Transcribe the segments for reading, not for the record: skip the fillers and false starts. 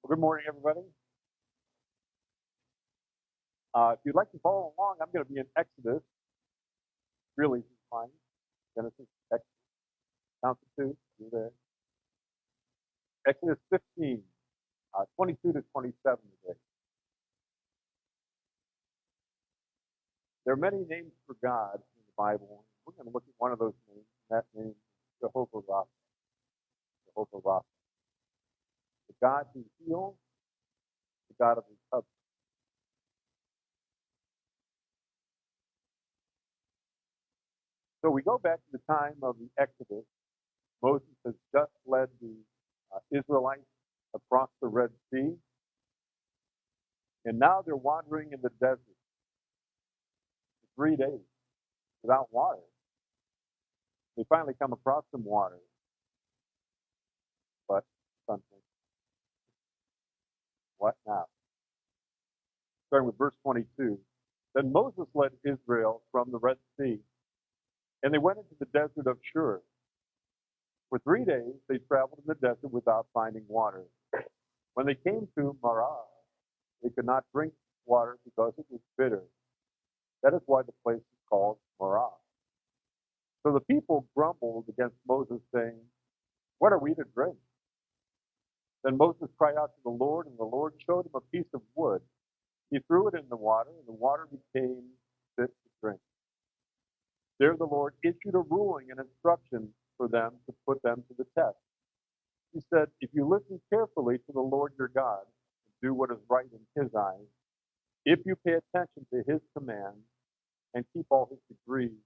Well, good morning, everybody. If you'd like to follow along, I'm going to be in Exodus, really fine. Genesis, Exodus, count to two, you're there. Exodus 15, 22 to 27 today. There are many names for God in the Bible. We're going to look at one of those names, and that name is Jehovah Rapha. Jehovah Rapha. The God who heals, the God of recovery. So we go back to the time of the Exodus. Moses has just led the Israelites across the Red Sea, and now they're wandering in the desert for 3 days without water. They finally come across some water, but something. What now? Starting with verse 22. Then Moses led Israel from the Red Sea, and they went into the desert of Shur. For 3 days they traveled in the desert without finding water. When they came to Marah, they could not drink water because it was bitter. That is why the place is called Marah. So the people grumbled against Moses, saying, "What are we to drink?" Then Moses cried out to the Lord, and the Lord showed him a piece of wood. He threw it in the water, and the water became fit to drink. There the Lord issued a ruling and instruction for them to put them to the test. He said, "If you listen carefully to the Lord your God and do what is right in his eyes, if you pay attention to his commands and keep all his decrees,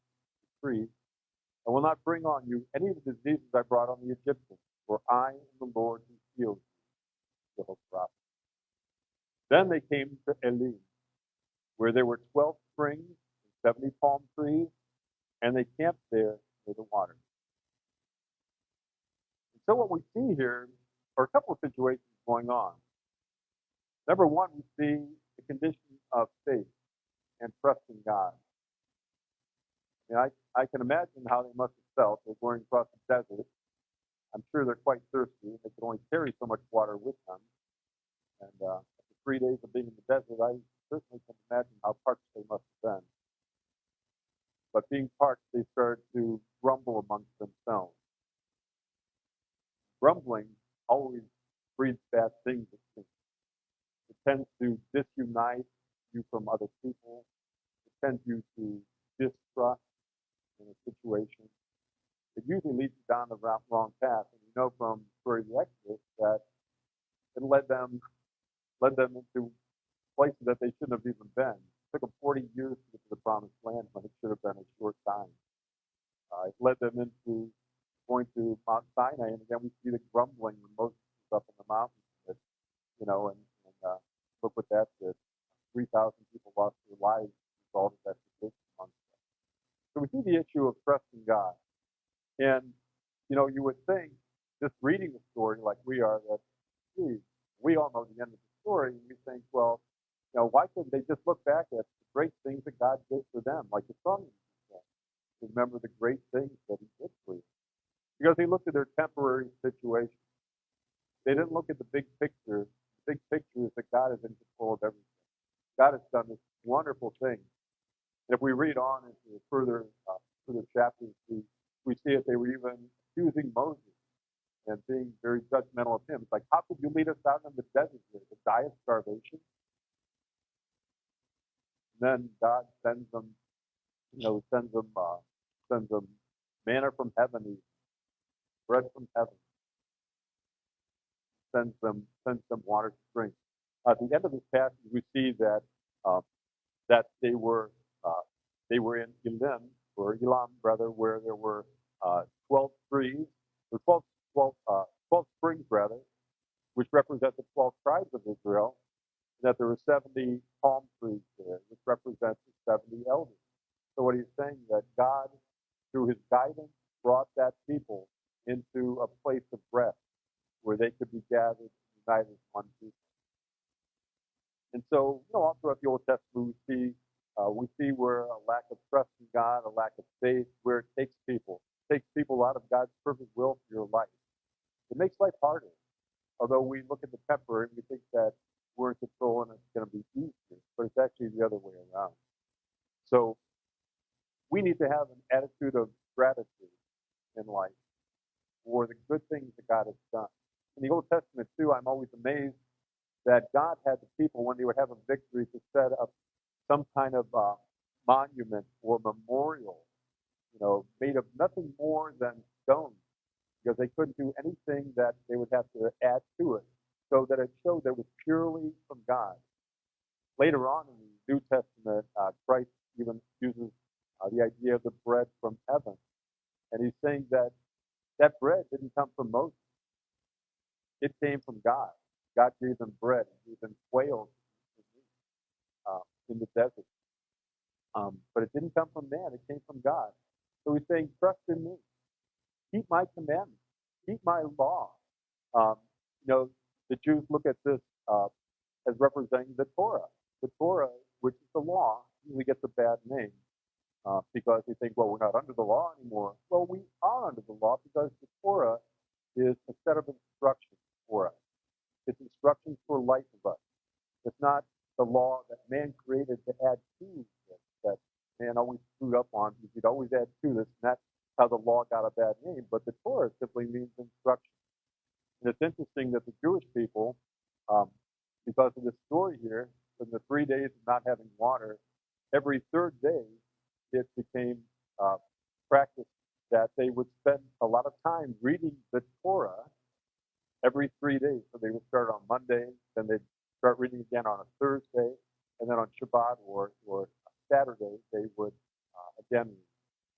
I will not bring on you any of the diseases I brought on the Egyptians, for I am the Lord who heals you." Jehovah. Then they came to Elim, where there were 12 springs and 70 palm trees, and they camped there near the water. And so what we see here are a couple of situations going on. Number one, we see the condition of faith and trust in God. I can imagine how they must have felt. They're going across the desert. I'm sure they're quite thirsty. They could only carry so much water with them. And after 3 days of being in the desert, I certainly can imagine how parched they must have been. But being parched, they started to grumble amongst themselves. Grumbling always breeds bad things, it seems. It tends to disunite you from other people. It tends you to distrust in a situation. It usually leads you down the wrong path. And you know from the story of the Exodus that it led them into places that they shouldn't have even been. It took them 40 years to get to the promised land when it should have been a short time. It led them into going to Mount Sinai, and again we see the grumbling when Moses was up in the mountains. That, look what that did. 3,000 people lost their lives as a result of that decision amongst them. So we see the issue of trusting God. And, you would think, just reading the story like we are, that, geez, we all know the end of the story, and we think, well, why couldn't they just look back at the great things that God did for them, like the song said, remember the great things that he did for you? Because they looked at their temporary situation. They didn't look at the big picture. The big picture is that God is in control of everything. God has done this wonderful thing. And if we read on into further chapters, we see that they were even accusing Moses and being very judgmental of him. It's like, how could you lead us out in the desert here to die of starvation? And then God sends them manna from heaven, bread from heaven, sends them water to drink. At the end of this passage, we see that they were in Elam, where there were 12 trees, or 12 springs rather, which represent the 12 tribes of Israel, and that there were 70 palm trees there, which represents the 70 elders. So what he's saying is that God, through his guidance, brought that people into a place of rest where they could be gathered and united as one people. And so, all throughout the Old Testament, we see where a lack of trust in God, a lack of faith, where it takes people out of God's perfect will for your life. It makes life harder. Although we look at the pepper and we think that we're in control and it's going to be easier, but it's actually the other way around. So we need to have an attitude of gratitude in life for the good things that God has done. In the Old Testament, too, I'm always amazed that God had the people, when they would have a victory, to set up some kind of monument or memorial, made of nothing more than stone, because they couldn't do anything that they would have to add to it, so that it showed that it was purely from God. Later on in the New Testament, Christ even uses the idea of the bread from heaven. And he's saying that that bread didn't come from Moses. It came from God. God gave them bread. He gave them quail in the desert. But it didn't come from man. It came from God. So he's saying, trust in me. Keep my commandments. Keep my law. Um, the Jews look at this as representing the Torah. The Torah, which is the law, usually gets a bad name because they think, well, we're not under the law anymore. Well, we are under the law because the Torah is a set of instructions for us. It's instructions for life of us. It's not the law that man created to add to this, that man always screwed up on, because he'd always add to this, and that's how the law got a bad name. But the Torah simply means instruction. And it's interesting that the Jewish people, because of this story here, in the 3 days of not having water, every third day it became practice that they would spend a lot of time reading the Torah every 3 days. So they would start on Monday, then they'd start reading again on a Thursday, and then on Shabbat or Saturday they would again read.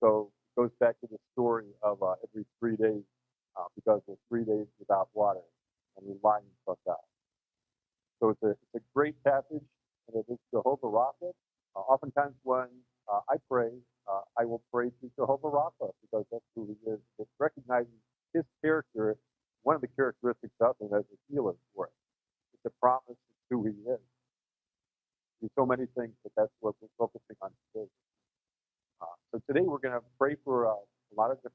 So it goes back to the story of every 3 days because of 3 days without water and relying on God. So it's a great passage, and it is Jehovah Rapha. Oftentimes when I pray, I will pray to Jehovah Rapha because that's who he is. It's recognizing his character. One of the characteristics of him as a healer for us. It's a promise of who he is. There's so many things, but that's what we're focusing on today. So today we're going to pray for a lot of different